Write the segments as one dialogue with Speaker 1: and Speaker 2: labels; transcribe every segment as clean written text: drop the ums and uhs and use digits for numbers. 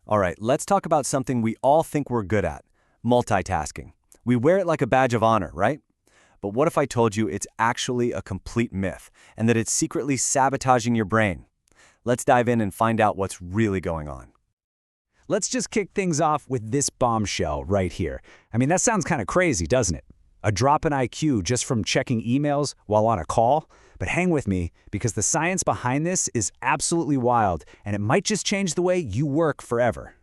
Speaker 1: All right, let's talk about something we all think we're good at, multitasking. We wear it like a badge of honor, right? But what if I told you it's actually a complete myth and that it's secretly sabotaging your brain? Let's dive in and find out what's really going on.
Speaker 2: Let's just kick things off with this bombshell right here. I mean, that sounds kind of crazy, doesn't it? A drop in IQ just from checking emails while on a call? But hang with me, because the science behind this is absolutely wild, and it might just change the way you work forever.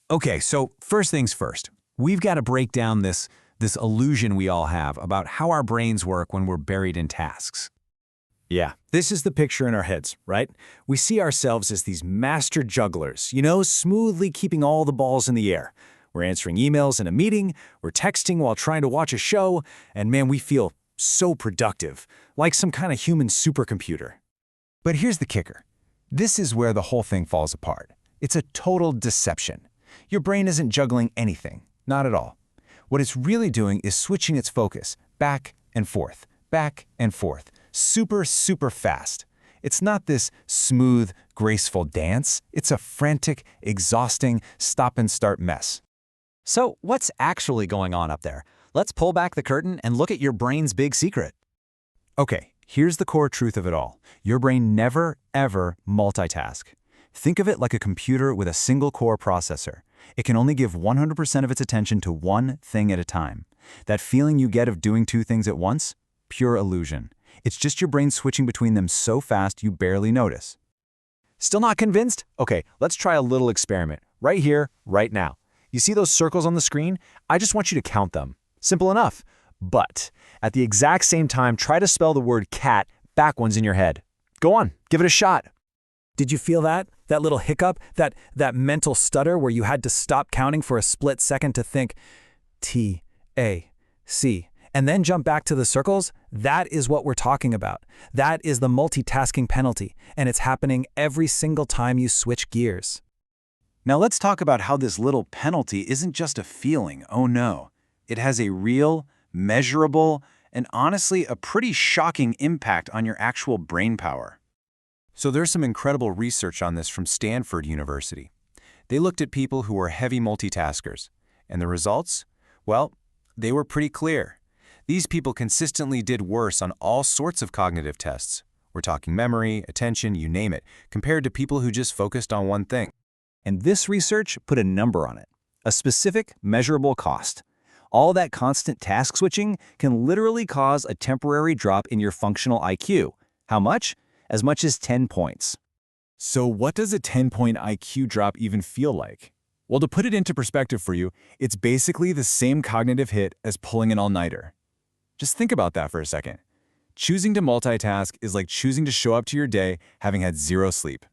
Speaker 3: Okay, so first things first. We've got to break down this illusion we all have about how our brains work when we're buried in tasks.
Speaker 4: Yeah, this is the picture in our heads, right? We see ourselves as these master jugglers, smoothly keeping all the balls in the air. We're answering emails in a meeting, we're texting while trying to watch a show, and man, we feel so productive, like some kind of human supercomputer.
Speaker 3: But here's the kicker. This is where the whole thing falls apart. It's a total deception. Your brain isn't juggling anything, not at all. What it's really doing is switching its focus back and forth, super, super fast. It's not this smooth, graceful dance. It's a frantic, exhausting, stop-and-start mess.
Speaker 1: So what's actually going on up there? Let's pull back the curtain and look at your brain's big secret.
Speaker 3: Okay, here's the core truth of it all. Your brain never, ever multitask. Think of it like a computer with a single core processor. It can only give 100% of its attention to one thing at a time. That feeling you get of doing two things at once? Pure illusion. It's just your brain switching between them so fast you barely notice.
Speaker 4: Still not convinced? Okay, let's try a little experiment. Right here, right now. You see those circles on the screen? I just want you to count them. Simple enough. But at the exact same time, try to spell the word cat backwards in your head. Go on, give it a shot. Did you feel that? That little hiccup? That mental stutter where you had to stop counting for a split second to think T, A, C, and then jump back to the circles? That is what we're talking about. That is the multitasking penalty, and it's happening every single time you switch gears.
Speaker 3: Now let's talk about how this little penalty isn't just a feeling, oh no. It has a real, measurable, and honestly a pretty shocking impact on your actual brain power. So there's some incredible research on this from Stanford University. They looked at people who were heavy multitaskers, and the results? Well, they were pretty clear. These people consistently did worse on all sorts of cognitive tests. We're talking memory, attention, you name it, compared to people who just focused on one thing.
Speaker 4: And this research put a number on it, a specific, measurable cost. All that constant task switching can literally cause a temporary drop in your functional IQ. How much? As much as 10 points.
Speaker 3: So what does a 10-point IQ drop even feel like? Well, to put it into perspective for you, it's basically the same cognitive hit as pulling an all-nighter. Just think about that for a second. Choosing to multitask is like choosing to show up to your day having had zero sleep.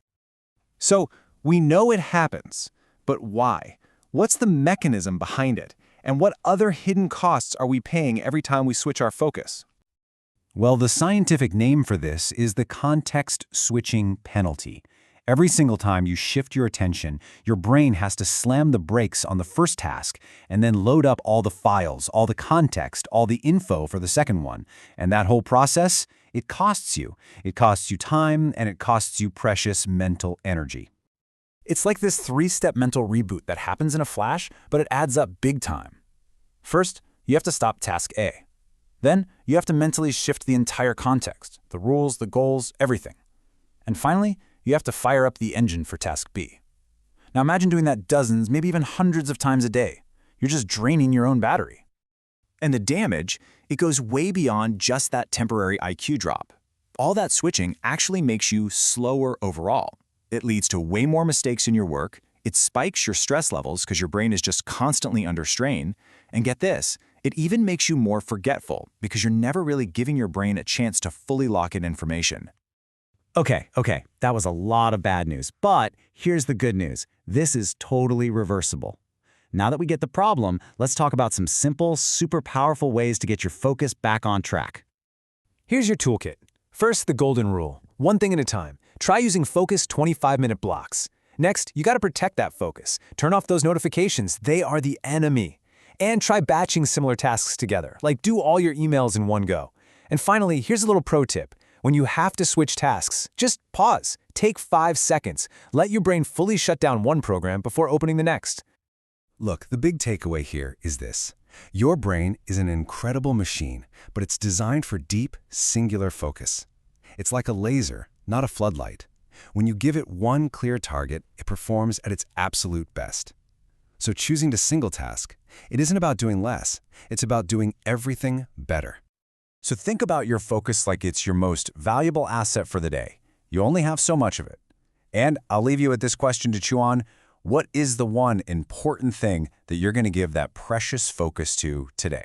Speaker 3: So we know it happens, but why? What's the mechanism behind it? And what other hidden costs are we paying every time we switch our focus? Well, the scientific name for this is the context switching penalty. Every single time you shift your attention, your brain has to slam the brakes on the first task and then load up all the files, all the context, all the info for the second one. And that whole process, it costs you. It costs you time and it costs you precious mental energy.
Speaker 4: It's like this three-step mental reboot that happens in a flash, but it adds up big time. First, you have to stop task A. Then, you have to mentally shift the entire context, the rules, the goals, everything. And finally, you have to fire up the engine for task B. Now imagine doing that dozens, maybe even hundreds of times a day. You're just draining your own battery. And the damage, it goes way beyond just that temporary IQ drop. All that switching actually makes you slower overall. It leads to way more mistakes in your work, it spikes your stress levels because your brain is just constantly under strain, and get this, it even makes you more forgetful because you're never really giving your brain a chance to fully lock in information. Okay, that was a lot of bad news, but here's the good news. This is totally reversible. Now that we get the problem, let's talk about some simple, super powerful ways to get your focus back on track. Here's your toolkit. First, the golden rule. One thing at a time. Try using focused 25-minute blocks. Next, you gotta protect that focus. Turn off those notifications. They are the enemy. And try batching similar tasks together, like do all your emails in one go. And finally, here's a little pro tip. When you have to switch tasks, just pause.
Speaker 3: Take 5 seconds. Let your brain fully shut down one program before opening the next.
Speaker 5: Look, the big takeaway here is this. Your brain is an incredible machine, but it's designed for deep, singular focus. It's like a laser, not a floodlight. When you give it one clear target, it performs at its absolute best. So choosing to single task, it isn't about doing less, it's about doing everything better.
Speaker 2: So think about your focus like it's your most valuable asset for the day. You only have so much of it. And I'll leave you with this question to chew on. What is the one important thing that you're going to give that precious focus to today?